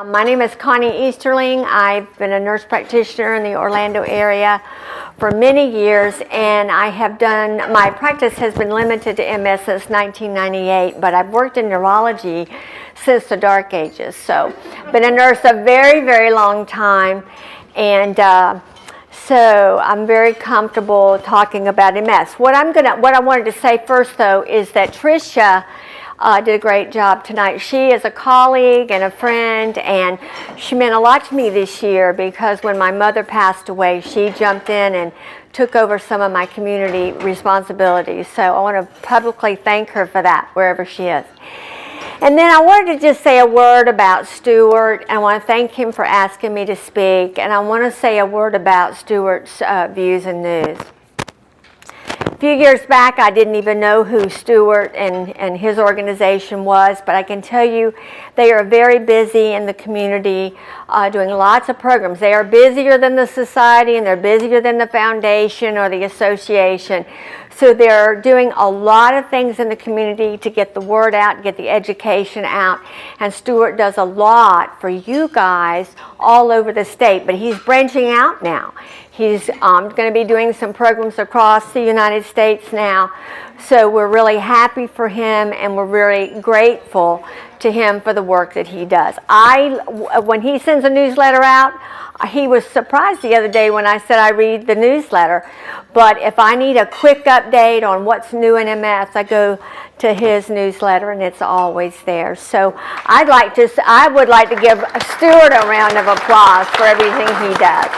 My name is Connie Easterling. I've been a nurse practitioner in the Orlando area for many years, and I have done, my practice has been limited to MS since 1998, but I've worked in neurology since the dark ages. So, been a nurse a very, very long time, and so I'm very comfortable talking about MS. What I wanted to say first, though, is that Patricia did a great job tonight. She is a colleague and a friend, and she meant a lot to me this year because when my mother passed away, she jumped in and took over some of my community responsibilities. So I want to publicly thank her for that, wherever she is. And then I wanted to just say a word about Stuart. I want to thank him for asking me to speak, and I want to say a word about Stuart's views and news. A few years back, I didn't even know who Stuart and his organization was, but I can tell you they are very busy in the community doing lots of programs. They are busier than the society, and they're busier than the foundation or the association. So they're doing a lot of things in the community to get the word out, get the education out, and Stuart does a lot for you guys all over the state, but he's branching out now. He's going to be doing some programs across the United States now, so we're really happy for him, and we're very grateful to him for the work that he does. When he sends a newsletter out, he was surprised the other day when I said I read the newsletter, but if I need a quick update on what's new in MS, I go to his newsletter, and it's always there. So I would like to give Stuart a round of applause for everything he does.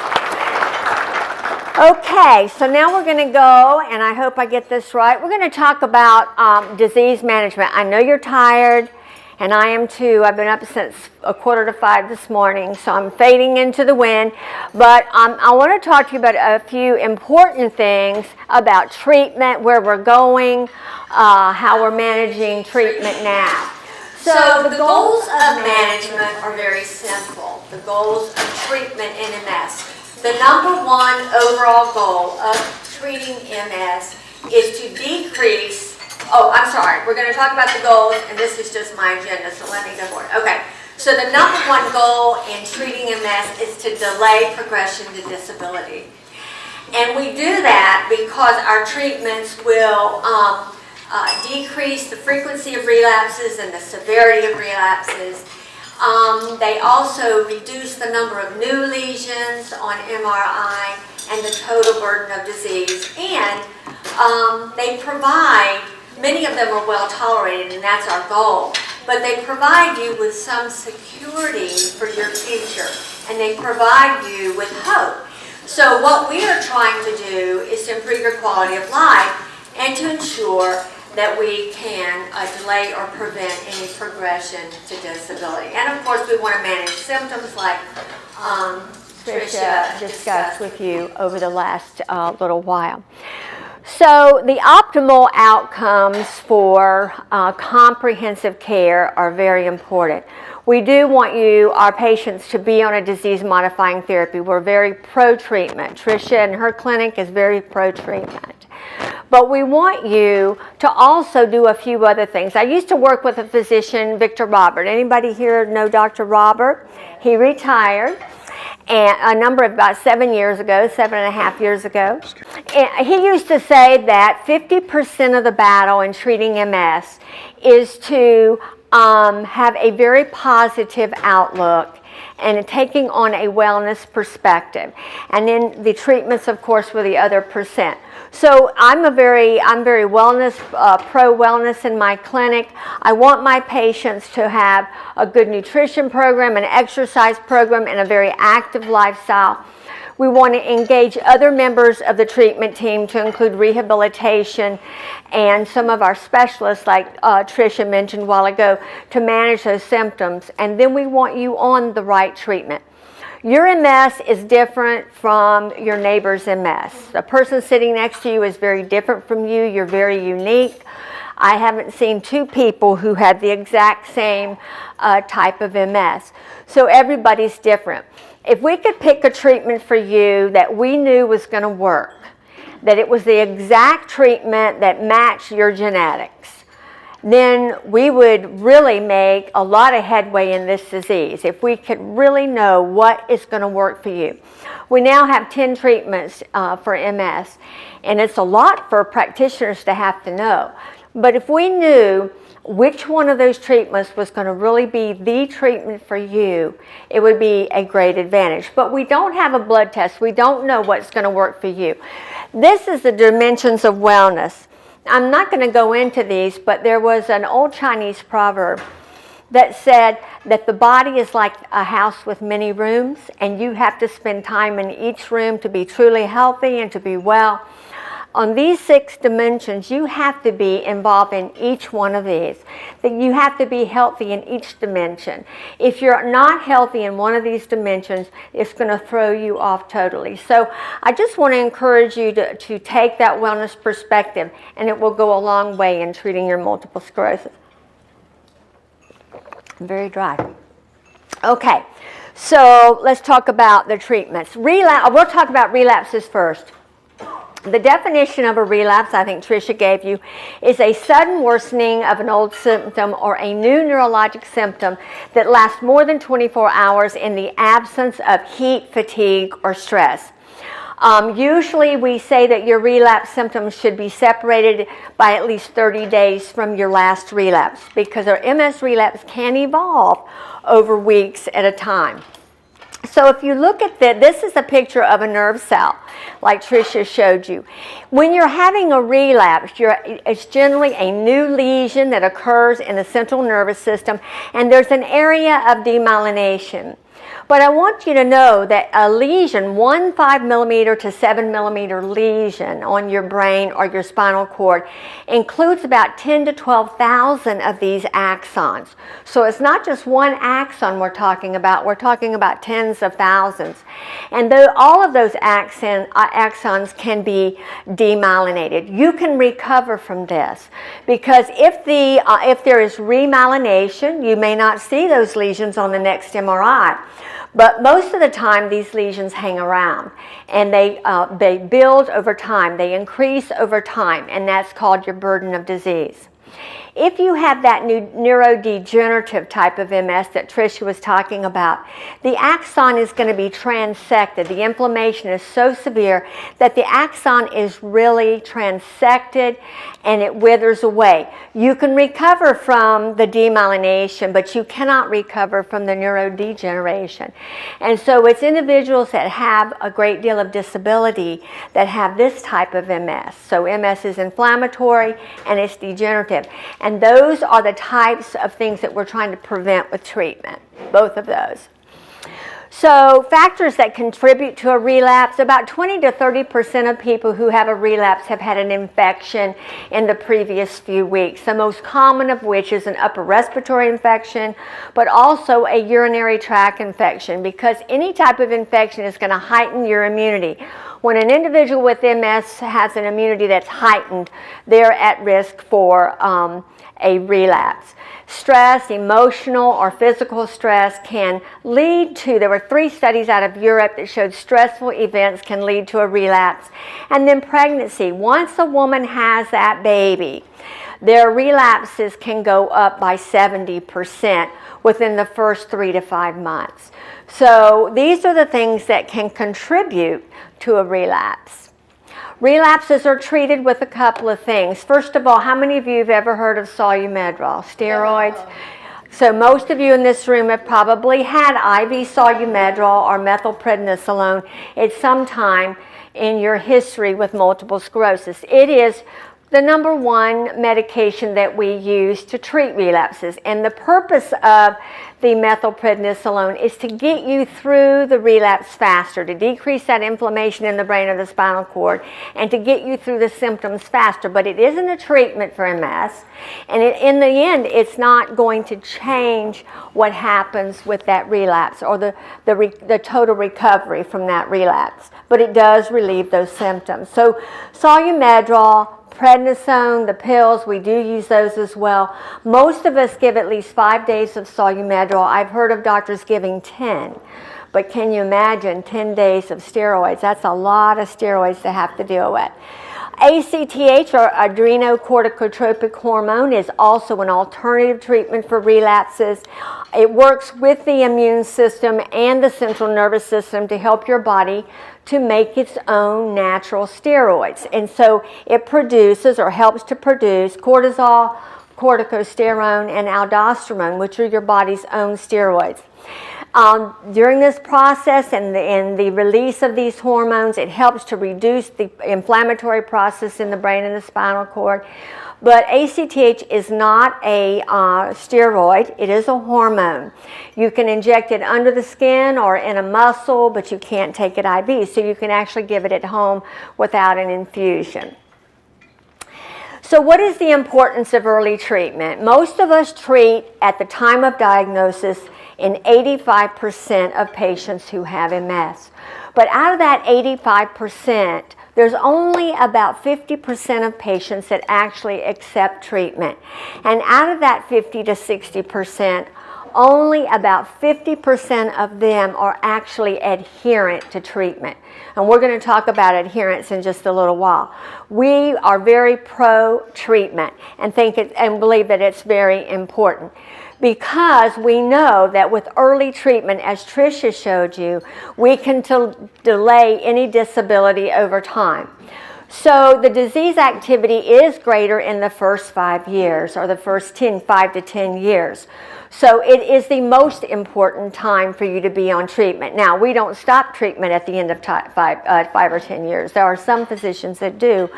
Okay, so now we're going to go, and I hope I get this right. We're going to talk about disease management. I know you're tired, and I am too. I've been up since 4:45 this morning, so I'm fading into the wind. But I want to talk to you about a few important things about treatment, where we're going, how we're managing treatment now. So the goals of management are very simple. The goals of treatment in MS. The number one overall goal of treating MS is to decrease, we're going to talk about the goals, and this is just my agenda, so let me go forward. Okay, so the number one goal in treating MS is to delay progression to disability. And we do that because our treatments will decrease the frequency of relapses and the severity of relapses. They also reduce the number of new lesions on MRI and the total burden of disease. And they provide, many of them are well tolerated, and that's our goal, but they provide you with some security for your future, and they provide you with hope. So what we are trying to do is to improve your quality of life and to ensure that we can delay or prevent any progression to disability. And of course, we want to manage symptoms like Patricia discussed with you over the last little while. So the optimal outcomes for comprehensive care are very important. We do want our patients to be on a disease-modifying therapy. We're very pro-treatment. Patricia and her clinic is very pro-treatment. But we want you to also do a few other things. I used to work with a physician, Victor Robert. Anybody here know Dr. Robert? He retired and about 7 years ago, 7.5 years ago. And he used to say that 50% of the battle in treating MS is to have a very positive outlook and taking on a wellness perspective. And then the treatments, of course, were the other percent. So I'm very wellness, pro-wellness in my clinic. I want my patients to have a good nutrition program, an exercise program, and a very active lifestyle. We want to engage other members of the treatment team to include rehabilitation and some of our specialists, like Tricia mentioned a while ago, to manage those symptoms. And then we want you on the right treatment. Your MS is different from your neighbor's MS. The person sitting next to you is very different from you. You're very unique. I haven't seen two people who had the exact same type of MS. So everybody's different. If we could pick a treatment for you that we knew was going to work, that it was the exact treatment that matched your genetics, then we would really make a lot of headway in this disease if we could really know what is going to work for you. We now have 10 treatments for MS, and it's a lot for practitioners to have to know. But if we knew which one of those treatments was going to really be the treatment for you, it would be a great advantage. But we don't have a blood test. We don't know what's going to work for you. This is the dimensions of wellness. I'm not going to go into these, but there was an old Chinese proverb that said that the body is like a house with many rooms, and you have to spend time in each room to be truly healthy and to be well. On these 6 dimensions, you have to be involved in each one of these. That you have to be healthy in each dimension. If you're not healthy in one of these dimensions, it's going to throw you off totally. So I just want to encourage you to take that wellness perspective, and it will go a long way in treating your multiple sclerosis. I'm very dry. Okay, so let's talk about the treatments. We'll talk about relapses first. The definition of a relapse, I think Tricia gave you, is a sudden worsening of an old symptom or a new neurologic symptom that lasts more than 24 hours in the absence of heat, fatigue, or stress. Usually we say that your relapse symptoms should be separated by at least 30 days from your last relapse, because our MS relapse can evolve over weeks at a time. So if you look at this is a picture of a nerve cell, like Tricia showed you. When you're having a relapse, it's generally a new lesion that occurs in the central nervous system, and there's an area of demyelination. But I want you to know that a lesion, 5 millimeter to 7 millimeter lesion on your brain or your spinal cord, includes about 10 to 12,000 of these axons. So it's not just one axon we're talking about tens of thousands. And all of those axons can be demyelinated. You can recover from this, because if there is remyelination, you may not see those lesions on the next MRI. But most of the time, these lesions hang around, and they build over time. They increase over time, and that's called your burden of disease. If you have that new neurodegenerative type of MS that Tricia was talking about, the axon is going to be transected. The inflammation is so severe that the axon is really transected and it withers away. You can recover from the demyelination, but you cannot recover from the neurodegeneration. And so it's individuals that have a great deal of disability that have this type of MS. So MS is inflammatory and it's degenerative. And those are the types of things that we're trying to prevent with treatment, both of those. So factors that contribute to a relapse, about 20 to 30% of people who have a relapse have had an infection in the previous few weeks, the most common of which is an upper respiratory infection, but also a urinary tract infection, because any type of infection is going to heighten your immunity. When an individual with MS has an immunity that's heightened, they're at risk for a relapse. Stress, emotional or physical stress, can lead to, there were 3 studies out of Europe that showed stressful events can lead to a relapse. And then pregnancy. Once a woman has that baby, their relapses can go up by 70% within the first 3 to 5 months. So these are the things that can contribute to a relapse. Relapses are treated with a couple of things. First of all, how many of you have ever heard of Solu-Medrol, steroids? So most of you in this room have probably had IV Solu-Medrol or methylprednisolone at some time in your history with multiple sclerosis. It is the #1 medication that we use to treat relapses, and the purpose of the methylprednisolone is to get you through the relapse faster, to decrease that inflammation in the brain or the spinal cord, and to get you through the symptoms faster. But it isn't a treatment for MS, and in the end, it's not going to change what happens with that relapse or the total recovery from that relapse. But it does relieve those symptoms. So Solu-Medrol, prednisone, the pills, we do use those as well. Most of us give at least 5 days of Solu-Medrol. I've heard of doctors giving 10. But can you imagine 10 days of steroids? That's a lot of steroids to have to deal with. ACTH, or adrenocorticotropic hormone, is also an alternative treatment for relapses. It works with the immune system and the central nervous system to help your body to make its own natural steroids. And so it produces, or helps to produce, cortisol, corticosterone, and aldosterone, which are your body's own steroids. During this process and the release of these hormones, it helps to reduce the inflammatory process in the brain and the spinal cord. But ACTH is not a steroid, it is a hormone. You can inject it under the skin or in a muscle, but you can't take it IV, so you can actually give it at home without an infusion. So what is the importance of early treatment? Most of us treat at the time of diagnosis in 85% of patients who have MS. But out of that 85%, there's only about 50% of patients that actually accept treatment. And out of that 50 to 60%, only about 50% of them are actually adherent to treatment. And we're going to talk about adherence in just a little while. We are very pro-treatment and believe that it's very important, because we know that with early treatment, as Tricia showed you, we can delay any disability over time. So the disease activity is greater in the first 5 years, or the first 5 to 10 years. So it is the most important time for you to be on treatment. Now, we don't stop treatment at the end of 5 or 10 years. There are some physicians that do,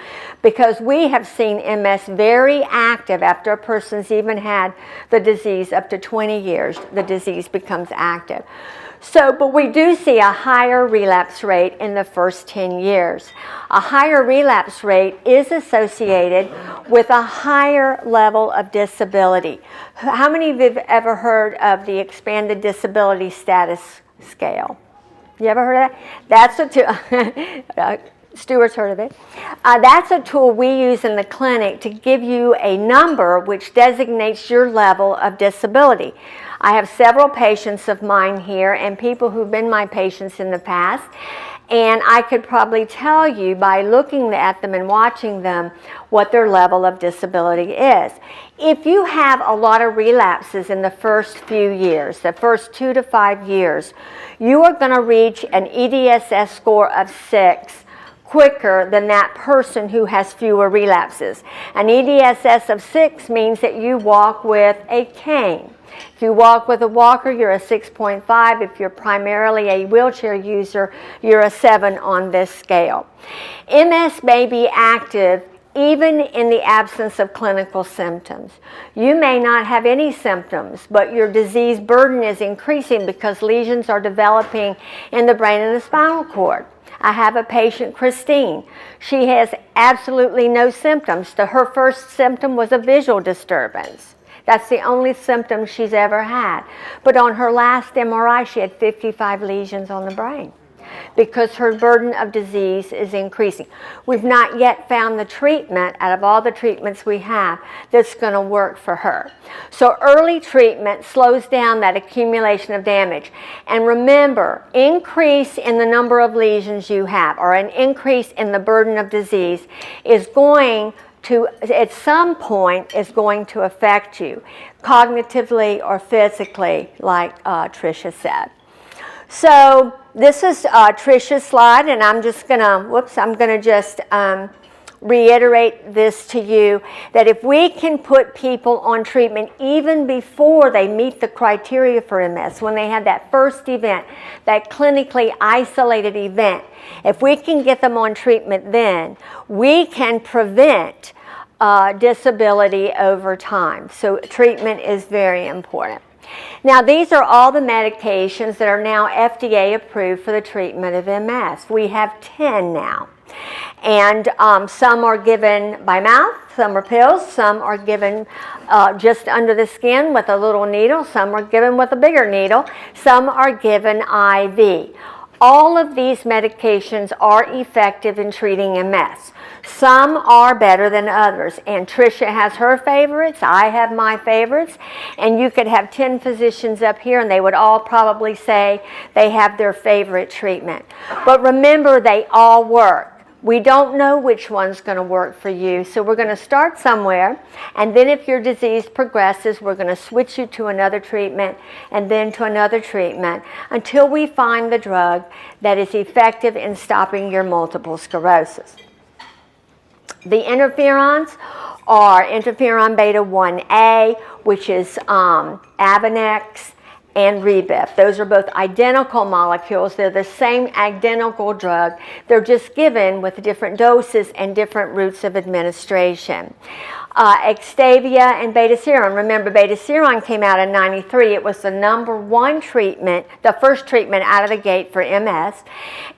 because we have seen MS very active after a person's even had the disease up to 20 years. The disease becomes active. So, but we do see a higher relapse rate in the first 10 years. A higher relapse rate is associated with a higher level of disability. How many of you have ever heard of the expanded disability status scale? You ever heard of that? That's a Stuart's heard of it. That's a tool we use in the clinic to give you a number which designates your level of disability. I have several patients of mine here and people who've been my patients in the past, and I could probably tell you by looking at them and watching them what their level of disability is. If you have a lot of relapses in the first few years, the first 2 to 5 years, you are going to reach an EDSS score of 6 quicker than that person who has fewer relapses. An EDSS of 6 means that you walk with a cane. If you walk with a walker, you're a 6.5. If you're primarily a wheelchair user, you're a 7 on this scale. MS may be active even in the absence of clinical symptoms. You may not have any symptoms, but your disease burden is increasing because lesions are developing in the brain and the spinal cord. I have a patient, Christine. She has absolutely no symptoms. Her first symptom was a visual disturbance. That's the only symptom she's ever had. But on her last MRI, she had 55 lesions on the brain because her burden of disease is increasing. We've not yet found the treatment, out of all the treatments we have, that's going to work for her. So early treatment slows down that accumulation of damage. And remember, increase in the number of lesions you have, or an increase in the burden of disease, is going to, at some point, is going to affect you cognitively or physically, like Tricia said. So this is Tricia's slide, and I'm just gonna, I'm gonna just reiterate this to you, that if we can put people on treatment even before they meet the criteria for MS, when they have that first event, that clinically isolated event, if we can get them on treatment then, we can prevent disability over time. So treatment is very important. Now, these are all the medications that are now FDA approved for the treatment of MS. We have 10 now. And some are given by mouth, some are pills, some are given just under the skin with a little needle, some are given with a bigger needle, some are given IV. All of these medications are effective in treating MS. Some are better than others, and Tricia has her favorites, I have my favorites, and you could have 10 physicians up here and they would all probably say they have their favorite treatment. But remember, they all work. We don't know which one's going to work for you, so we're going to start somewhere, and then if your disease progresses, we're going to switch you to another treatment and then to another treatment until we find the drug that is effective in stopping your multiple sclerosis. The interferons are interferon beta 1A, which is Adherence, and Relapse. Those are both identical molecules. They're the same identical drug. They're just given with different doses and different routes of administration. Xtavia and Betaseron. Remember, Betaseron came out in '93. It was the #1 treatment, the first treatment out of the gate for MS.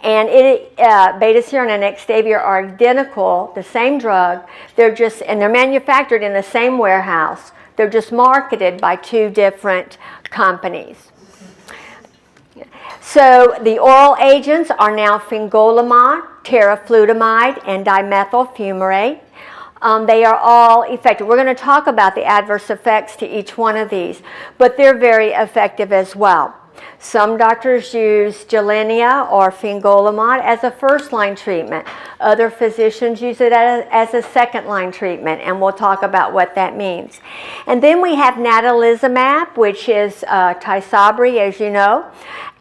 And Betaseron and Xtavia are identical, the same drug. They're manufactured in the same warehouse. They're just marketed by two different companies. So the oral agents are now fingolimod, teriflunomide, and dimethyl fumarate. They are all effective. We're going to talk about the adverse effects to each one of these, but they're very effective as well. Some doctors use Gilenya or fingolimod as a first-line treatment. Other physicians use it as a second-line treatment, and we'll talk about what that means. And then we have natalizumab, which is Tysabri, as you know,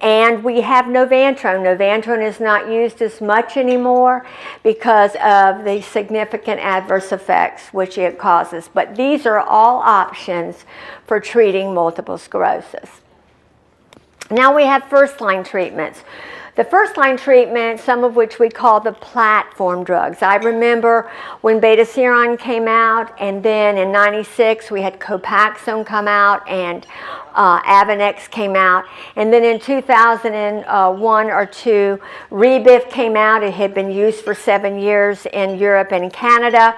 and we have Novantrone. Novantrone is not used as much anymore because of the significant adverse effects which it causes. But these are all options for treating multiple sclerosis. Now we have first-line treatments. The first-line treatment, some of which we call the platform drugs. I remember when Betaseron came out, and then in '96 we had Copaxone come out, and Adherence came out. And then in 2001 or 2, Relapse came out. It had been used for 7 years in Europe and Canada.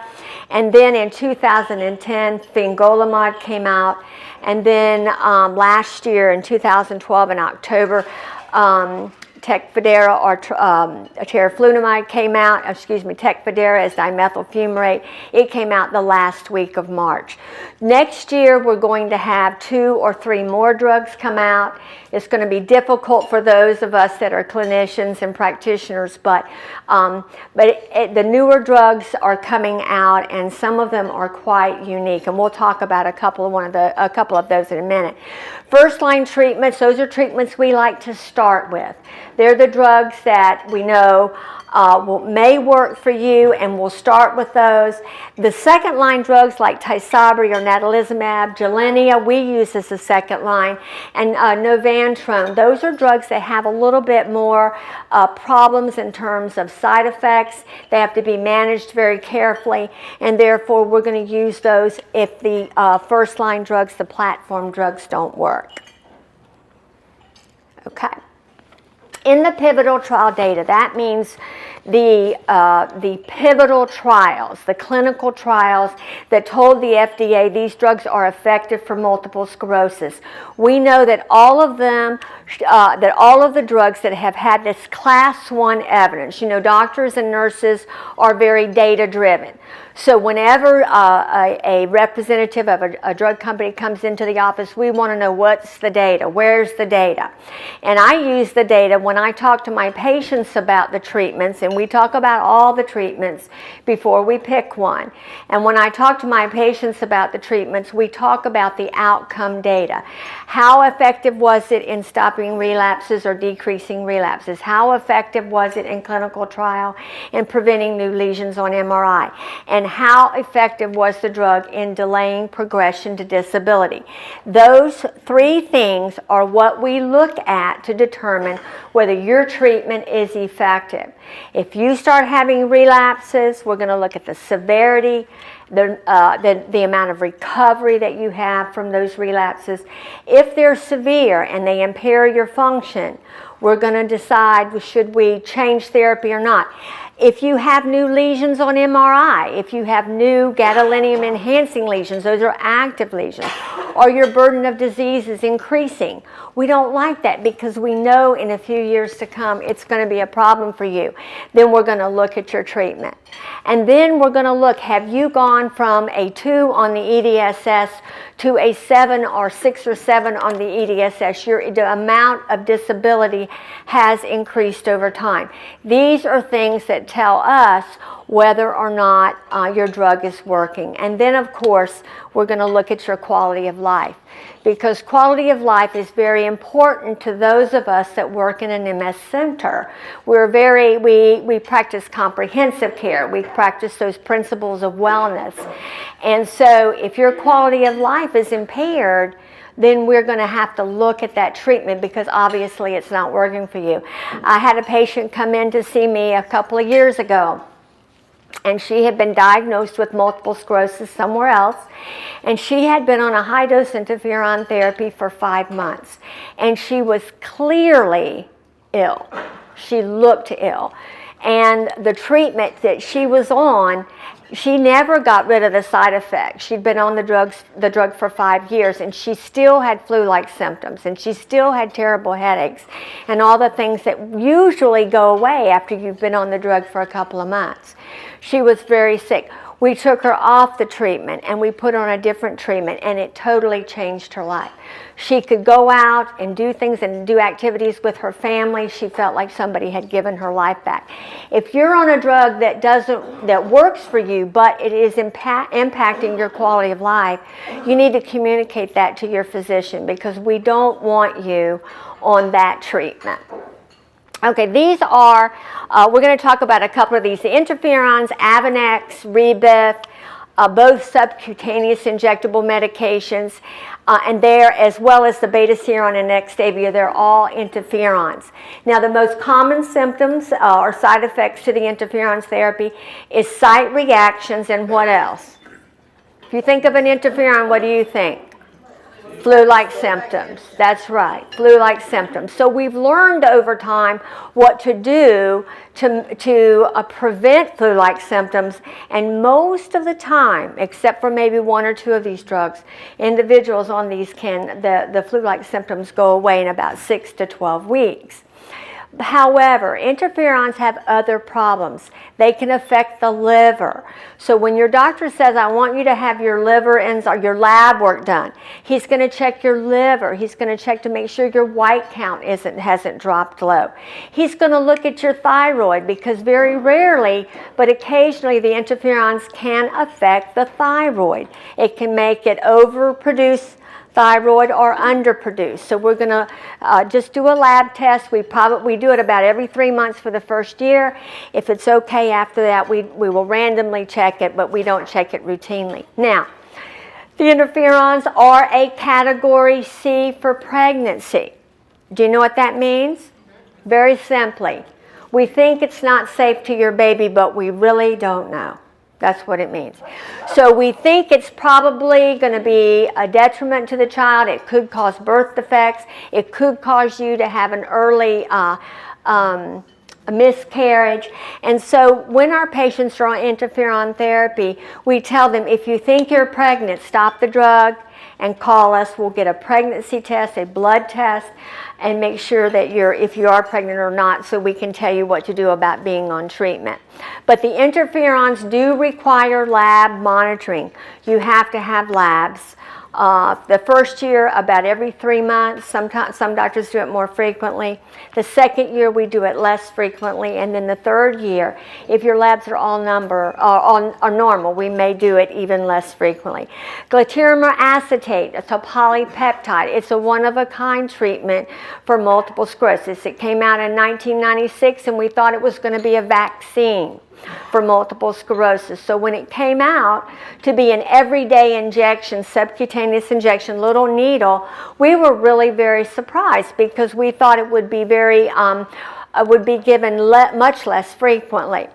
And then in 2010, fingolimod came out. And then last year in 2012 in October, Tecfidera or teriflunomide came out. Tecfidera is dimethyl fumarate. It came out the last week of March. Next year we're going to have 2 or 3 more drugs come out. It's going to be difficult for those of us that are clinicians and practitioners, but the newer drugs are coming out, and some of them are quite unique, and we'll talk about a couple of those in a minute. First-line treatments, those are treatments we like to start with. They're the drugs that we know may work for you, and we'll start with those. The second-line drugs like Tysabri or natalizumab, Gilenya, we use as a second line, and Novantrone. Those are drugs that have a little bit more problems in terms of side effects. They have to be managed very carefully, and therefore we're going to use those if the first-line drugs, the platform drugs, don't work. Okay. In the pivotal trial data, that means the pivotal trials, the clinical trials that told the FDA these drugs are effective for multiple sclerosis. We know that all of them, that all of the drugs that have had this class 1 evidence, doctors and nurses are very data driven. So whenever a representative of a drug company comes into the office, we want to know what's the data, where's the data. And I use the data when I talk to my patients about the treatments, and we talk about all the treatments before we pick one. And when I talk to my patients about the treatments, we talk about the outcome data. How effective was it in stopping relapses or decreasing relapses? How effective was it in clinical trial in preventing new lesions on MRI? And how effective was the drug in delaying progression to disability? Those 3 things are what we look at to determine whether your treatment is effective. If you start having relapses, we're going to look at the severity, the amount of recovery that you have from those relapses. If they're severe and they impair your function, we're going to decide should we change therapy or not. If you have new lesions on MRI, if you have new gadolinium enhancing lesions, those are active lesions, or your burden of disease is increasing. We don't like that because we know in a few years to come it's going to be a problem for you. Then we're going to look at your treatment. And then we're going to look, have you gone from a 2 on the EDSS to a 7 or 6 or 7 on the EDSS? The amount of disability has increased over time. These are things that tell us whether or not your drug is working. And then, of course, we're going to look at your quality of life, because quality of life is very important to those of us that work in an MS center. We practice comprehensive care. We practice those principles of wellness. And so if your quality of life is impaired, then we're going to have to look at that treatment because obviously it's not working for you. I had a patient come in to see me a couple of years ago, and she had been diagnosed with multiple sclerosis somewhere else, and she had been on a high-dose interferon therapy for 5 months, and she was clearly ill. She looked ill, and the treatment that she was on, she never got rid of the side effects. She'd been on the drug for 5 years, and she still had flu-like symptoms, and she still had terrible headaches, and all the things that usually go away after you've been on the drug for a couple of months. She was very sick. We took her off the treatment, and we put her on a different treatment, and it totally changed her life. She could go out and do things and do activities with her family. She felt like somebody had given her life back. If you're on a drug that works for you, but it is impacting your quality of life, you need to communicate that to your physician, because we don't want you on that treatment. Okay, these are, we're going to talk about a couple of these. The interferons, Avonex, Rebif, both subcutaneous injectable medications, and they're, as well as the beta-seron and Nextavia, they're all interferons. Now, the most common symptoms or side effects to the interferons therapy is site reactions, and what else? If you think of an interferon, what do you think? Flu-like symptoms. That's right, flu-like symptoms. So we've learned over time what to do to prevent flu-like symptoms, and most of the time, except for maybe 1 or 2 of these drugs, individuals on these the flu-like symptoms go away in about 6 to 12 weeks. However, interferons have other problems. They can affect the liver. So when your doctor says, I want you to have your liver or your lab work done, he's going to check your liver. He's going to check to make sure your white count hasn't dropped low. He's going to look at your thyroid, because very rarely, but occasionally, the interferons can affect the thyroid. It can make it overproduce thyroid or underproduced. So we're going to just do a lab test. We do it about every 3 months for the first year. If it's okay after that, we will randomly check it, but we don't check it routinely. Now, the interferons are a category C for pregnancy. Do you know what that means? Very simply, we think it's not safe to your baby, but we really don't know. That's what it means. So we think it's probably going to be a detriment to the child. It could cause birth defects. It could cause you to have an early miscarriage. And so when our patients are on interferon therapy, we tell them, if you think you're pregnant, stop the drug and call us. We'll get a pregnancy test, a blood test, and make sure that if you are pregnant or not, so we can tell you what to do about being on treatment. But the interferons do require lab monitoring. You have to have labs. The first year, about every 3 months. Sometimes some doctors do it more frequently. The second year, we do it less frequently. And then the third year, if your labs are all normal, we may do it even less frequently. Glatiramer acetate, it's a polypeptide. It's a one-of-a-kind treatment for multiple sclerosis. It came out in 1996, and we thought it was going to be a vaccine for multiple sclerosis. So when it came out to be an everyday injection, subcutaneous injection, little needle, we were really very surprised, because we thought it would be very would be given much less frequently.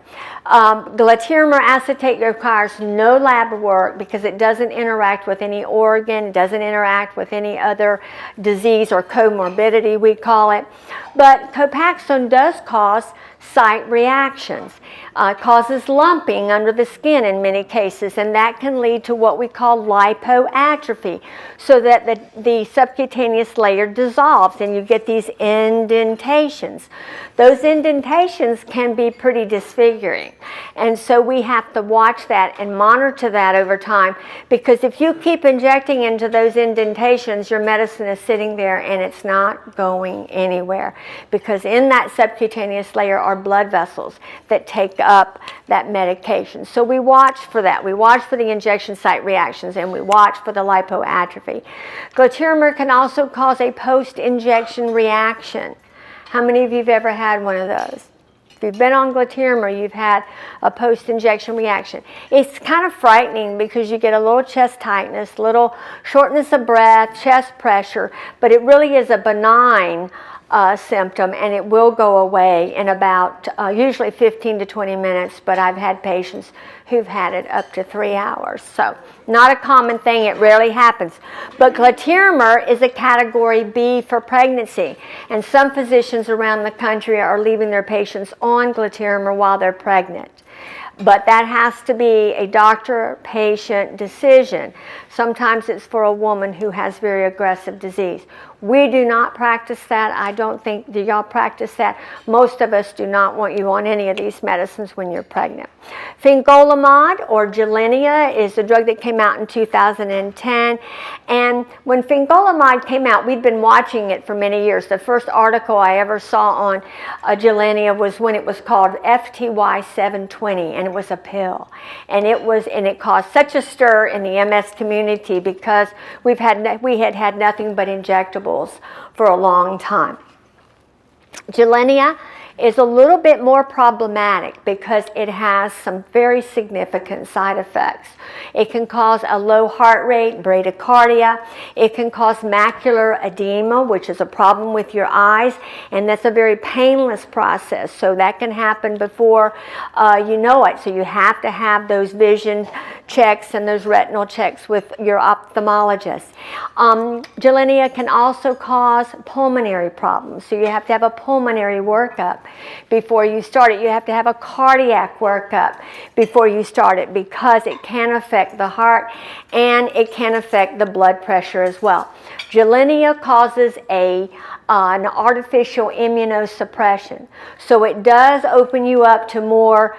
Glatiramer acetate requires no lab work because it doesn't interact with any organ, doesn't interact with any other disease or comorbidity, we call it. But Copaxone does cause site reactions, causes lumping under the skin in many cases, and that can lead to what we call lipoatrophy, so that the subcutaneous layer dissolves and you get these indentations. Those indentations can be pretty disfiguring, and so we have to watch that and monitor that over time, because if you keep injecting into those indentations, your medicine is sitting there and it's not going anywhere, because in that subcutaneous layer are blood vessels that take up that medication. So we watch for that. We watch for the injection site reactions, and we watch for the lipoatrophy. Glatiramer can also cause a post-injection reaction. How many of you have ever had one of those? If you've been on Glatiramer, you've had a post-injection reaction. It's kind of frightening because you get a little chest tightness, little shortness of breath, chest pressure, but it really is a benign symptom, and it will go away in about usually 15 to 20 minutes, but I've had patients who've had it up to 3 hours. So not a common thing, it rarely happens. But Glatiramer is a category B for pregnancy, and some physicians around the country are leaving their patients on Glatiramer while they're pregnant. But that has to be a doctor-patient decision. Sometimes it's for a woman who has very aggressive disease. We do not practice that. I don't think, do y'all practice that? Most of us do not want you on any of these medicines when you're pregnant. Fingolimod, or Gilenya, is a drug that came out in 2010. And when Fingolimod came out, we'd been watching it for many years. The first article I ever saw on Gilenya was when it was called FTY 720, and it was a pill. And it caused such a stir in the MS community because we had nothing but injectables for a long time. Gilenya is a little bit more problematic because it has some very significant side effects. It can cause a low heart rate, bradycardia. It can cause macular edema, which is a problem with your eyes, and that's a very painless process. So that can happen before you know it. So you have to have those vision checks and those retinal checks with your ophthalmologist. Gilenya can also cause pulmonary problems. So you have to have a pulmonary workup before you start it. You have to have a cardiac workup before you start it, because it can affect the heart and it can affect the blood pressure as well. Gilenya causes an artificial immunosuppression. So it does open you up to more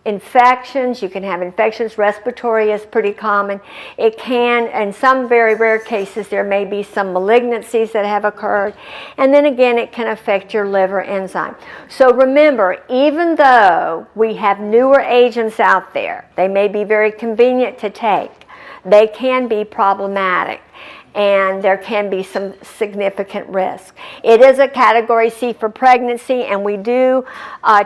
infections. You can have infections. Respiratory is pretty common. It can, in some very rare cases, there may be some malignancies that have occurred. And then again, it can affect your liver enzyme. So remember, even though we have newer agents out there, they may be very convenient to take, they can be problematic, and there can be some significant risk. It is a category C for pregnancy, and we do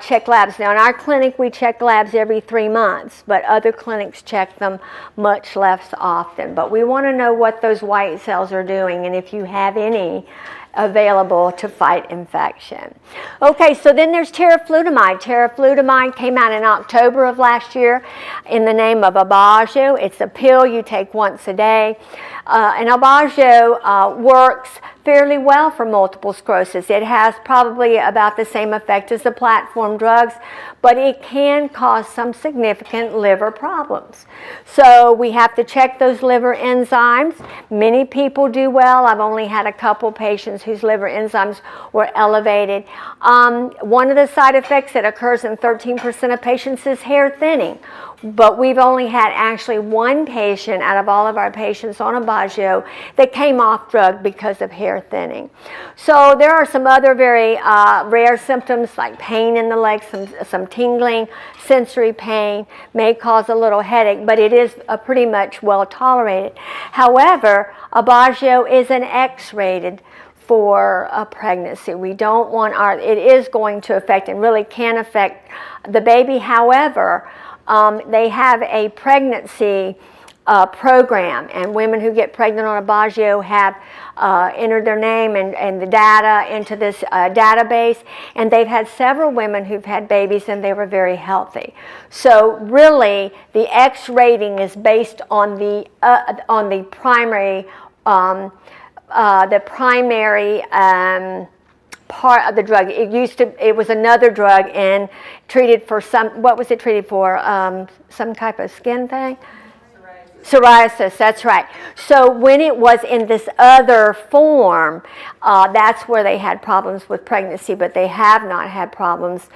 check labs. Now in our clinic we check labs every 3 months, but other clinics check them much less often. But we want to know what those white cells are doing and if you have any available to fight infection. Okay, so then there's teriflunomide. Teriflunomide came out in October of last year in the name of Aubagio. It's a pill you take once a day. And Aubagio works fairly well for multiple sclerosis. It has probably about the same effect as the platform drugs, but it can cause some significant liver problems. So we have to check those liver enzymes. Many people do well. I've only had a couple patients whose liver enzymes were elevated. One of the side effects that occurs in 13% of patients is hair thinning. But we've only had actually one patient out of all of our patients on Aubagio that came off drug because of hair thinning. So there are some other very rare symptoms like pain in the legs, some tingling, sensory pain, may cause a little headache, but it is pretty much well tolerated. However, Aubagio is an X-rated for a pregnancy. We don't want it is going to affect and really can affect the baby. However, they have a pregnancy program, and women who get pregnant on Aubagio have entered their name and the data into this database, and they've had several women who've had babies and they were very healthy. So really, the X rating is based on the primary part of the drug. It was another drug and treated for what was it treated for? Some type of skin thing? Psoriasis, that's right. So when it was in this other form, that's where they had problems with pregnancy, but they have not had problems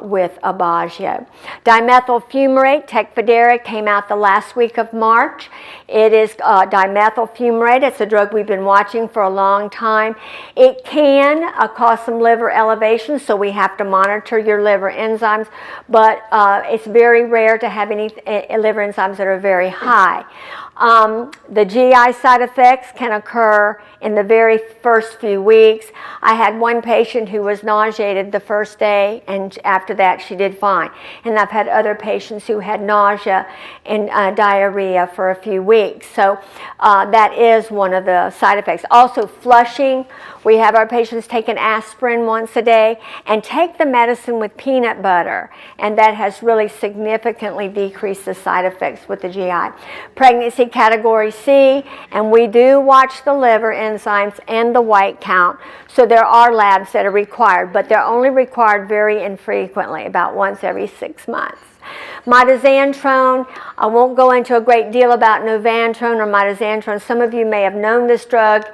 with Aubagio. Dimethyl fumarate, Tecfidera, came out the last week of March. It is dimethyl fumarate. It's a drug we've been watching for a long time. It can cause some liver elevation, so we have to monitor your liver enzymes, but it's very rare to have any liver enzymes that are very high. The GI side effects can occur in the very first few weeks. I had one patient who was nauseated the first day, and after that she did fine. And I've had other patients who had nausea and diarrhea for a few weeks. So that is one of the side effects. Also flushing. We have our patients take an aspirin once a day and take the medicine with peanut butter, and that has really significantly decreased the side effects with the GI. Pregnancy category C, and we do watch the liver enzymes and the white count, so there are labs that are required, but they're only required very infrequently, about once every 6 months. Mitoxantrone, I won't go into a great deal about Novantrone or Mitoxantrone. Some of you may have known this drug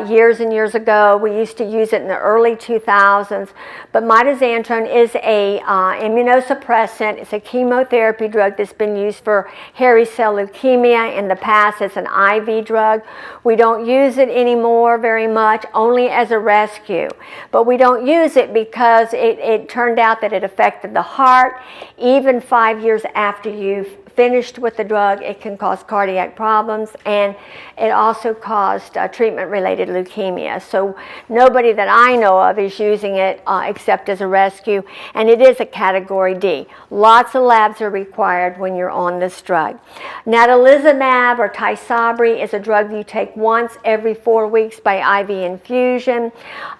years and years ago. We used to use it in the early 2000s, but Mitoxantrone is a immunosuppressant. It's a chemotherapy drug that's been used for hairy cell leukemia in the past. It's an IV drug. We don't use it anymore very much, only as a rescue, but we don't use it because it turned out that it affected the heart. Even 5 years after you've finished with the drug, it can cause cardiac problems, and it also caused treatment-related leukemia. So nobody that I know of is using it except as a rescue, and it is a category D. Lots of labs are required when you're on this drug. Natalizumab or Tysabri is a drug you take once every 4 weeks by IV infusion.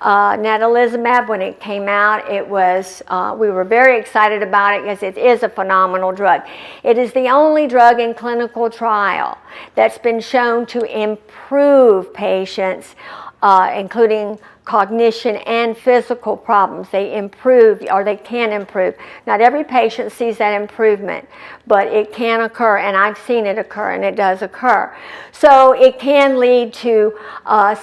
Natalizumab, when it came out, it was we were very excited about it because it is a phenomenal drug. It is the only drug in clinical trial that's been shown to improve patients, including cognition and physical problems. They improve, or they can improve. Not every patient sees that improvement, but it can occur, and I've seen it occur, and it does occur. So it can lead to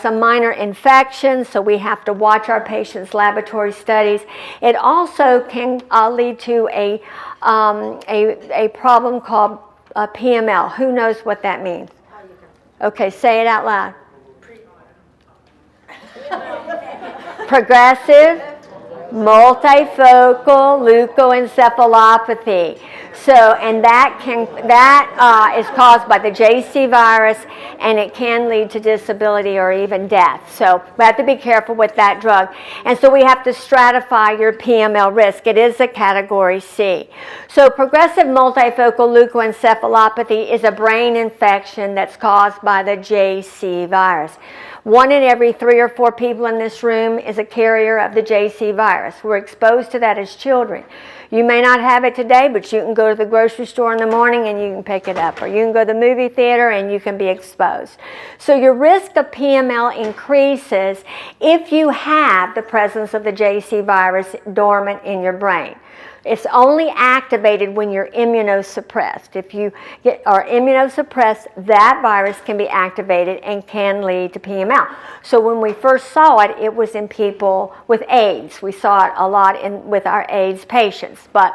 some minor infections, so we have to watch our patients' laboratory studies. It also can lead to a problem called PML. Who knows what that means? Okay, say it out loud. Progressive multifocal leukoencephalopathy. So, and that is caused by the JC virus, and it can lead to disability or even death. So we have to be careful with that drug. And so we have to stratify your PML risk. It is a category C. So progressive multifocal leukoencephalopathy is a brain infection that's caused by the JC virus. 1 in every 3 or 4 people in this room is a carrier of the JC virus. We're exposed to that as children. You may not have it today, but you can go to the grocery store in the morning and you can pick it up. Or you can go to the movie theater and you can be exposed. So your risk of PML increases if you have the presence of the JC virus dormant in your brain. It's only activated when you're immunosuppressed. If you are immunosuppressed, that virus can be activated and can lead to PML. So when we first saw it, it was in people with AIDS. We saw it a lot with our AIDS patients, but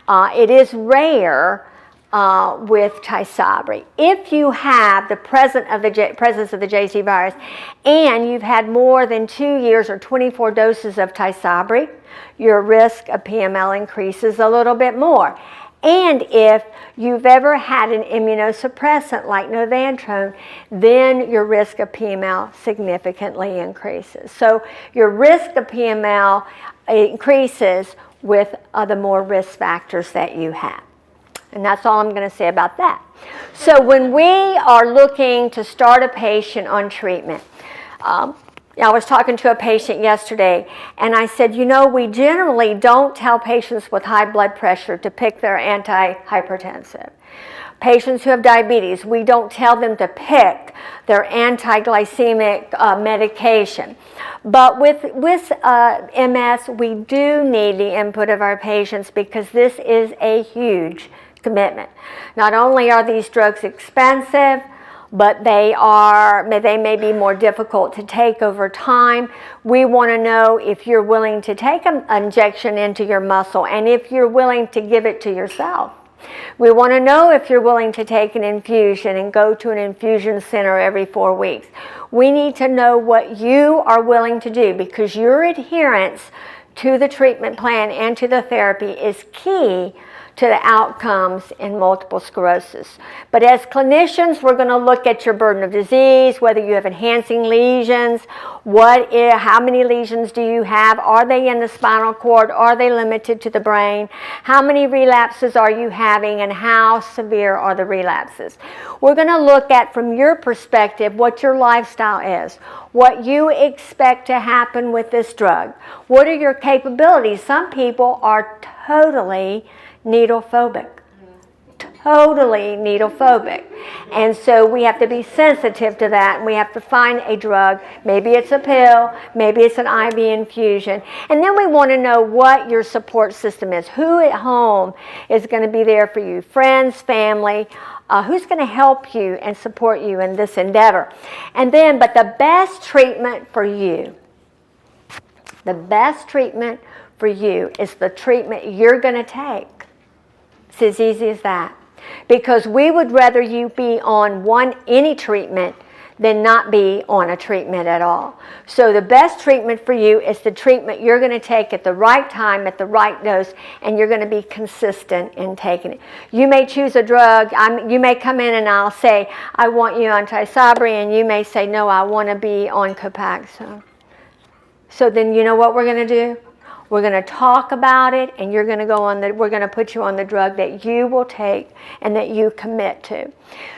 it is rare with Tysabri. If you have the presence of the JC virus and you've had more than 2 years or 24 doses of Tysabri, your risk of PML increases a little bit more. And if you've ever had an immunosuppressant like Novantrone, then your risk of PML significantly increases. So your risk of PML increases with the more risk factors that you have. And that's all I'm going to say about that. So when we are looking to start a patient on treatment, I was talking to a patient yesterday, and I said, you know, we generally don't tell patients with high blood pressure to pick their antihypertensive. Patients who have diabetes, we don't tell them to pick their anti-glycemic medication. But with MS, we do need the input of our patients because this is a huge commitment. Not only are these drugs expensive, but they may be more difficult to take over time. We want to know if you're willing to take an injection into your muscle and if you're willing to give it to yourself. We want to know if you're willing to take an infusion and go to an infusion center every 4 weeks. We need to know what you are willing to do because your adherence to the treatment plan and to the therapy is key to the outcomes in multiple sclerosis. But as clinicians, we're going to look at your burden of disease, whether you have enhancing lesions, how many lesions do you have, are they in the spinal cord, are they limited to the brain, how many relapses are you having, and how severe are the relapses. We're going to look at, from your perspective, what your lifestyle is, what you expect to happen with this drug, what are your capabilities. Some people are totally needle phobic, and so we have to be sensitive to that, and we have to find a drug. Maybe it's a pill, maybe it's an IV infusion, and then we want to know what your support system is. Who at home is going to be there for you? Friends, family, who's going to help you and support you in this endeavor? And then, but the best treatment for you, is the treatment you're going to take. It's as easy as that. Because we would rather you be on any treatment than not be on a treatment at all. So the best treatment for you is the treatment you're going to take at the right time, at the right dose, and you're going to be consistent in taking it. You may choose a drug. You may come in and I'll say, I want you on Tysabri, and you may say, no, I want to be on Copaxone. So then you know what we're going to do? We're going to talk about it, and you're going to we're going to put you on the drug that you will take and that you commit to.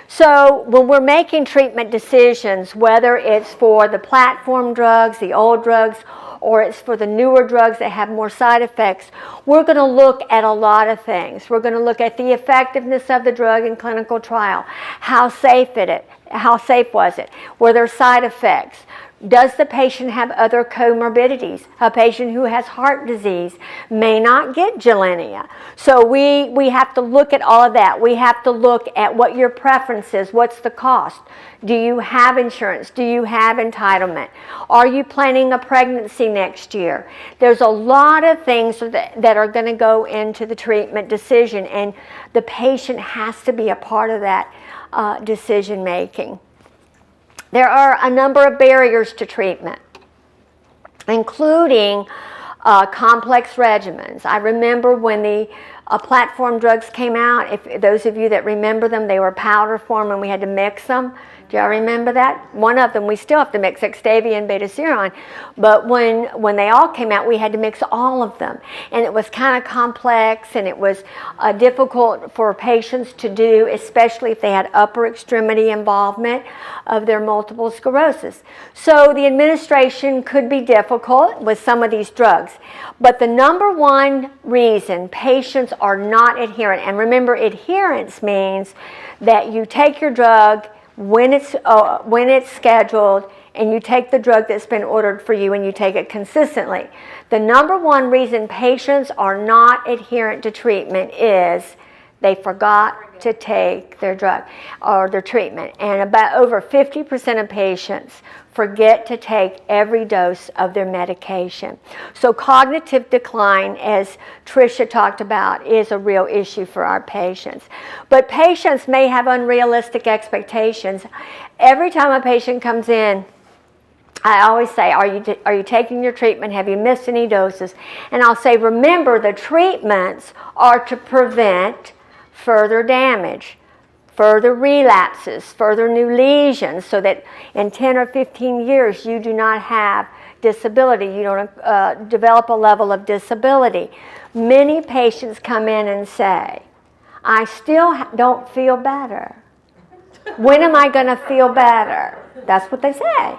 So when we're making treatment decisions, whether it's for the platform drugs, the old drugs, or it's for the newer drugs that have more side effects, we're going to look at a lot of things. We're going to look at the effectiveness of the drug in clinical trial. How safe was it? Were there side effects? Does the patient have other comorbidities? A patient who has heart disease may not get Gilenya. So we have to look at all of that. We have to look at what your preference is. What's the cost? Do you have insurance? Do you have entitlement? Are you planning a pregnancy next year? There's a lot of things that are going to go into the treatment decision, and the patient has to be a part of that decision making. There are a number of barriers to treatment, including complex regimens. I remember when the platform drugs came out, if those of you that remember them, they were powder form and we had to mix them. Do y'all remember that? One of them, we still have to mix Xtavia and Betaseron, but when they all came out, we had to mix all of them. And it was kind of complex, and it was difficult for patients to do, especially if they had upper extremity involvement of their multiple sclerosis. So the administration could be difficult with some of these drugs. But the number one reason patients are not adherent, and remember, adherence means that you take your drug when it's scheduled, and you take the drug that's been ordered for you, and you take it consistently. The number one reason patients are not adherent to treatment is they forgot to take their drug or their treatment. And about over 50% of patients forget to take every dose of their medication. So cognitive decline, as Tricia talked about, is a real issue for our patients. But patients may have unrealistic expectations. Every time a patient comes in, I always say, are you taking your treatment? Have you missed any doses? And I'll say, remember, the treatments are to prevent further damage, further relapses, further new lesions, so that in 10 or 15 years you do not have disability, you don't develop a level of disability. Many patients come in and say, I still don't feel better. When am I going to feel better? That's what they say.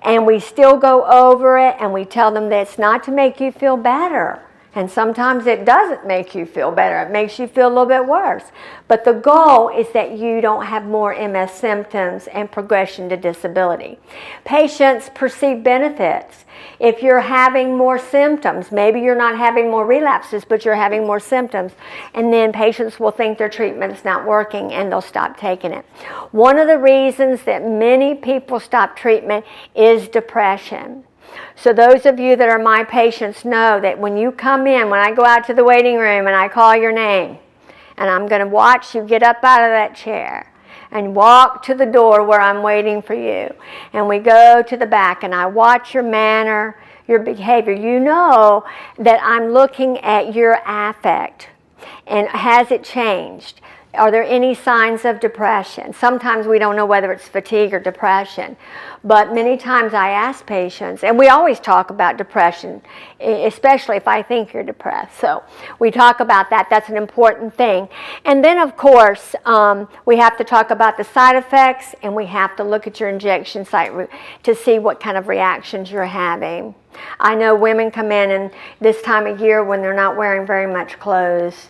And we still go over it and we tell them that it's not to make you feel better. And sometimes it doesn't make you feel better. It makes you feel a little bit worse. But the goal is that you don't have more MS symptoms and progression to disability. Patients perceive benefits. If you're having more symptoms, maybe you're not having more relapses, but you're having more symptoms, and then patients will think their treatment is not working and they'll stop taking it. One of the reasons that many people stop treatment is depression. So those of you that are my patients know that when you come in, when I go out to the waiting room and I call your name, and I'm going to watch you get up out of that chair and walk to the door where I'm waiting for you, and we go to the back and I watch your manner, your behavior, you know that I'm looking at your affect and has it changed? Are there any signs of depression? Sometimes we don't know whether it's fatigue or depression, but many times I ask patients, and we always talk about depression, especially if I think you're depressed. So we talk about that. That's an important thing. And then, of course, we have to talk about the side effects, and we have to look at your injection site to see what kind of reactions you're having. I know women come in and this time of year when they're not wearing very much clothes,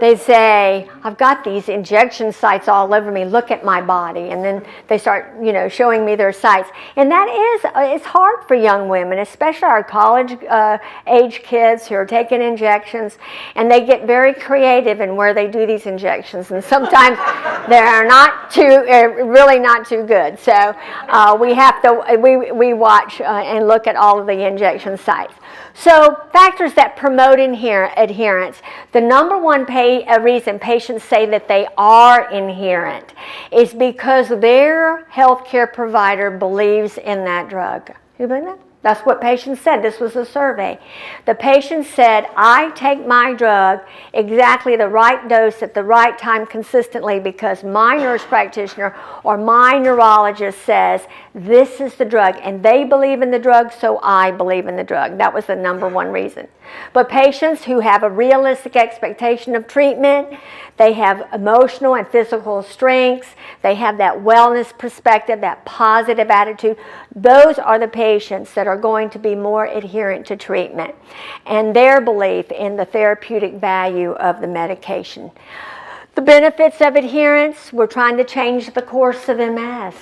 they say, I've got these injection sites all over me, look at my body. And then they start, showing me their sites. And that it's hard for young women, especially our college age kids who are taking injections. And they get very creative in where they do these injections. And sometimes they're really not too good. So we watch and look at all of the injection sites. So factors that promote adherence. The number one reason patients say that they are adherent is because their healthcare provider believes in that drug. You believe that? That's what patients said. This was a survey. The patient said, I take my drug exactly the right dose at the right time consistently because my nurse practitioner or my neurologist says this is the drug. And they believe in the drug, so I believe in the drug. That was the number one reason. But patients who have a realistic expectation of treatment, they have emotional and physical strengths, they have that wellness perspective, that positive attitude, those are the patients that are going to be more adherent to treatment and their belief in the therapeutic value of the medication. The benefits of adherence, we're trying to change the course of MS.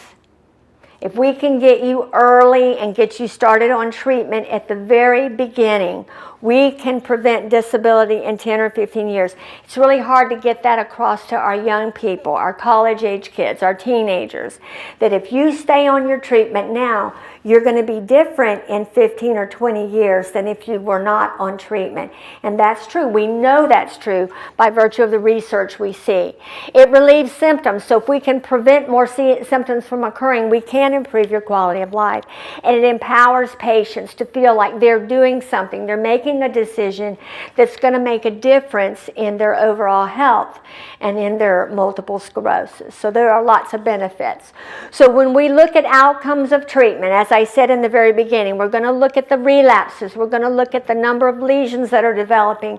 If we can get you early and get you started on treatment at the very beginning, we can prevent disability in 10 or 15 years. It's really hard to get that across to our young people, our college-age kids, our teenagers, that if you stay on your treatment now, you're going to be different in 15 or 20 years than if you were not on treatment. And that's true. We know that's true by virtue of the research we see. It relieves symptoms. So if we can prevent more symptoms from occurring, we can improve your quality of life. And it empowers patients to feel like they're doing something. They're making a decision that's going to make a difference in their overall health and in their multiple sclerosis. So there are lots of benefits. So when we look at outcomes of treatment, as I said in the very beginning, we're going to look at the relapses. We're going to look at the number of lesions that are developing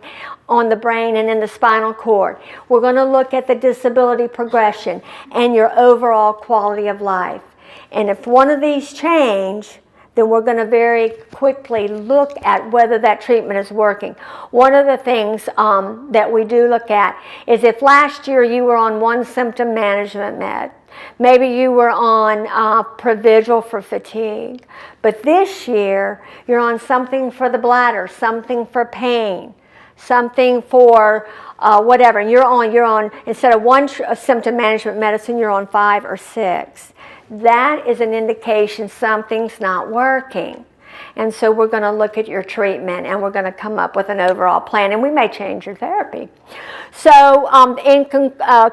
on the brain and in the spinal cord. We're going to look at the disability progression and your overall quality of life. And if one of these change, then we're going to very quickly look at whether that treatment is working. One of the things that we do look at is if last year you were on one symptom management med, maybe you were on Provigil for fatigue, but this year you're on something for the bladder, something for pain, something for whatever, and you're on, instead of one symptom management medicine, you're on 5 or 6. That is an indication something's not working. And so we're going to look at your treatment and we're going to come up with an overall plan, and we may change your therapy. So in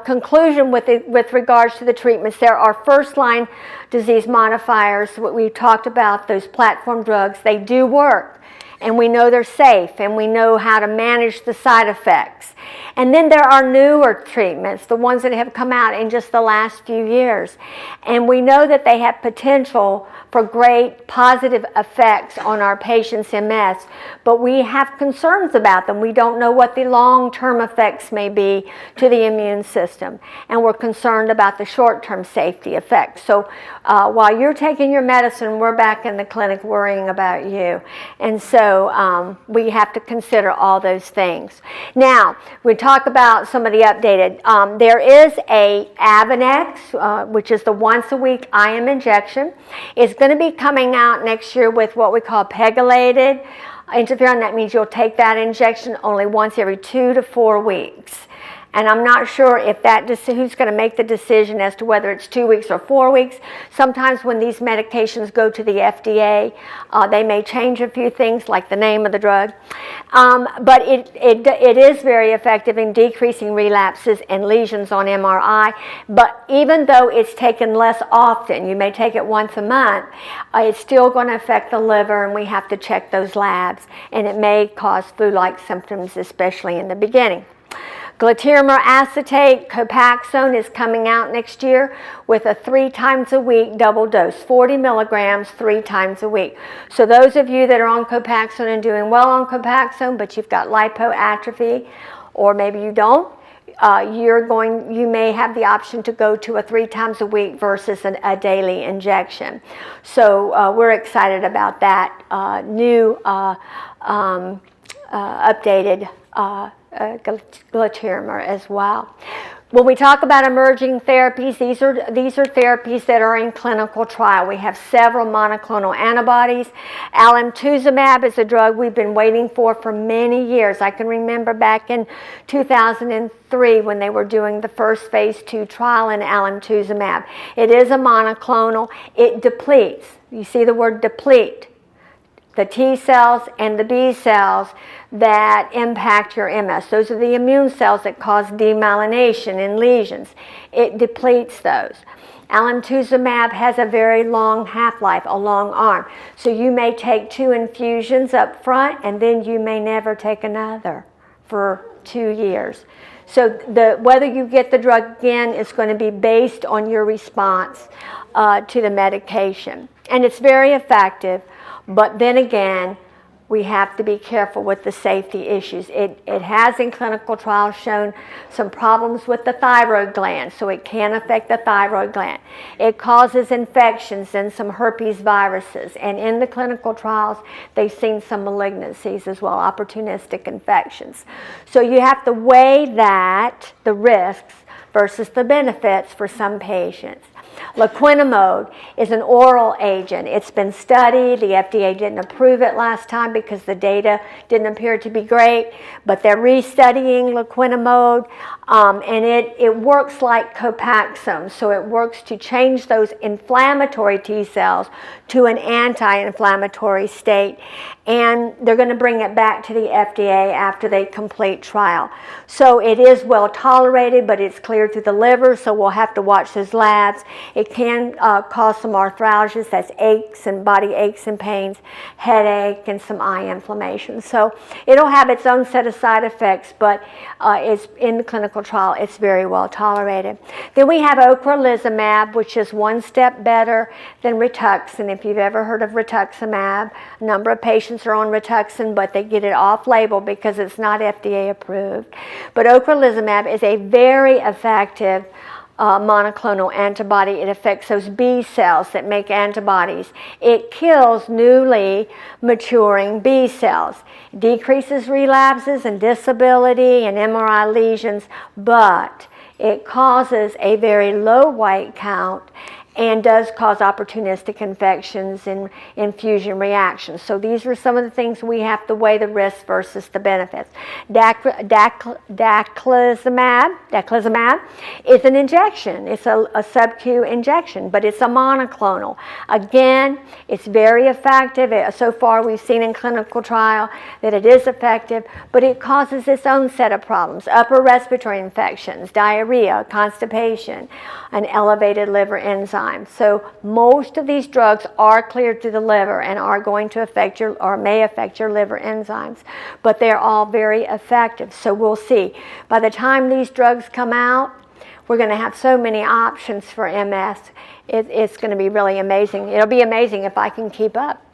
conclusion with regards to the treatments, there are first-line disease modifiers. What we talked about, those platform drugs, they do work. and we know they're safe, and we know how to manage the side effects. And then there are newer treatments, the ones that have come out in just the last few years. And we know that they have potential for great positive effects on our patients' MS, but we have concerns about them. We don't know what the long-term effects may be to the immune system, and we're concerned about the short-term safety effects. So while you're taking your medicine, we're back in the clinic worrying about you. And so we have to consider all those things. Now, we talk about some of the updated. There is a Adherence, which is the once-a-week IM injection. It's going to be coming out next year with what we call pegylated interferon. That means you'll take that injection only once every 2 to 4 weeks. And I'm not sure if who's going to make the decision as to whether it's 2 weeks or 4 weeks. Sometimes when these medications go to the FDA, they may change a few things, like the name of the drug. But it is very effective in decreasing relapses and lesions on MRI. But even though it's taken less often, you may take it once a month, it's still going to affect the liver, and we have to check those labs. And it may cause flu-like symptoms, especially in the beginning. Glatiramer acetate, Copaxone, is coming out next year with a 3 times a week double dose, 40 milligrams 3 times a week. So those of you that are on Copaxone and doing well on Copaxone, but you've got lipoatrophy, or maybe you don't, you may have the option to go to a 3 times a week versus a daily injection. So we're excited about that new updated glatiramer as well. When we talk about emerging therapies, these are therapies that are in clinical trial. We have several monoclonal antibodies. Alemtuzumab is a drug we've been waiting for many years. I can remember back in 2003 when they were doing the first phase 2 trial in Alemtuzumab. It is a monoclonal. It depletes. You see the word deplete. The T cells and the B cells that impact your MS. Those are the immune cells that cause demyelination and lesions. It depletes those. Alemtuzumab has a very long half-life, a long arm. So you may take 2 infusions up front, and then you may never take another for 2 years. So whether you get the drug again is going to be based on your response to the medication. And it's very effective. But then again, we have to be careful with the safety issues. It has in clinical trials shown some problems with the thyroid gland, so it can affect the thyroid gland. It causes infections and some herpes viruses, and in the clinical trials, they've seen some malignancies as well, opportunistic infections. So you have to weigh that, the risks versus the benefits for some patients. Laquinimod is an oral agent. It's been studied. The FDA didn't approve it last time because the data didn't appear to be great, but they're restudying Laquinimod, and it works like Copaxone. So it works to change those inflammatory T cells to an anti-inflammatory state, and they're going to bring it back to the FDA after they complete trial. So it is well tolerated, but it's cleared through the liver, so we'll have to watch those labs. It can cause some arthralgias, that's aches and body aches and pains, headache, and some eye inflammation. So it'll have its own set of side effects, but it's in the clinical trial, it's very well tolerated. Then we have ocrelizumab, which is 1 step better than Rituxan. If you've ever heard of rituximab, a number of patients are on Rituxan, but they get it off-label because it's not FDA approved. But ocrelizumab is a very effective monoclonal antibody. It affects those B cells that make antibodies. It kills newly maturing B cells, decreases relapses and disability and MRI lesions, but it causes a very low white count and does cause opportunistic infections and infusion reactions. So these are some of the things we have to weigh the risks versus the benefits. Daclizumab is an injection. It's a sub-Q injection, but it's a monoclonal. Again, it's very effective. So far we've seen in clinical trial that it is effective, but it causes its own set of problems: upper respiratory infections, diarrhea, constipation, and elevated liver enzymes. enzymes. So most of these drugs are cleared through the liver and are going to affect your, or may affect your liver enzymes, but they're all very effective. So we'll see. By the time these drugs come out, we're going to have so many options for MS. It's going to be really amazing. It'll be amazing if I can keep up.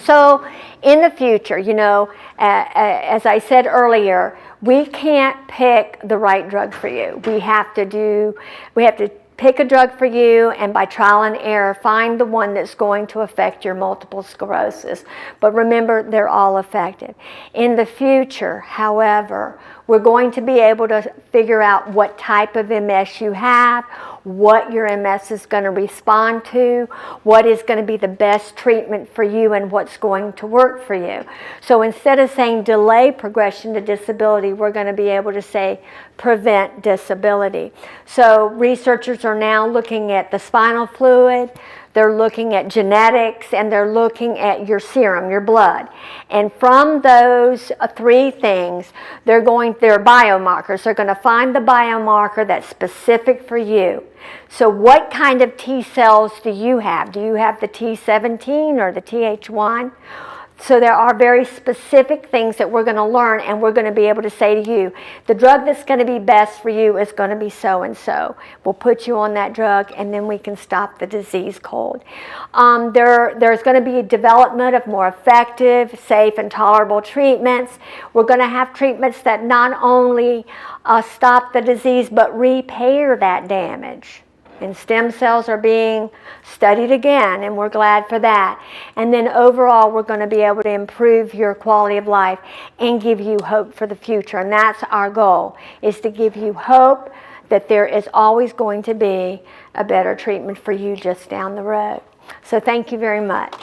So in the future, you know, as I said earlier, we can't pick the right drug for you. We have to pick a drug for you, and by trial and error, find the one that's going to affect your multiple sclerosis. But remember, they're all effective. In the future, however, we're going to be able to figure out what type of MS you have, what your MS is going to respond to, what is going to be the best treatment for you, and what's going to work for you. So instead of saying delay progression to disability, we're going to be able to say prevent disability. So researchers are now looking at the spinal fluid, they're looking at genetics, and they're looking at your serum, your blood. And from those three things, they're biomarkers. They're going to find the biomarker that's specific for you. So what kind of T cells do you have? Do you have the T17 or the Th1? So there are very specific things that we're going to learn, and we're going to be able to say to you, the drug that's going to be best for you is going to be so-and-so. We'll put you on that drug, and then we can stop the disease cold. There's going to be a development of more effective, safe, and tolerable treatments. We're going to have treatments that not only stop the disease, but repair that damage. And stem cells are being studied again, and we're glad for that. And then overall, we're going to be able to improve your quality of life and give you hope for the future. And that's our goal, is to give you hope that there is always going to be a better treatment for you just down the road. So thank you very much.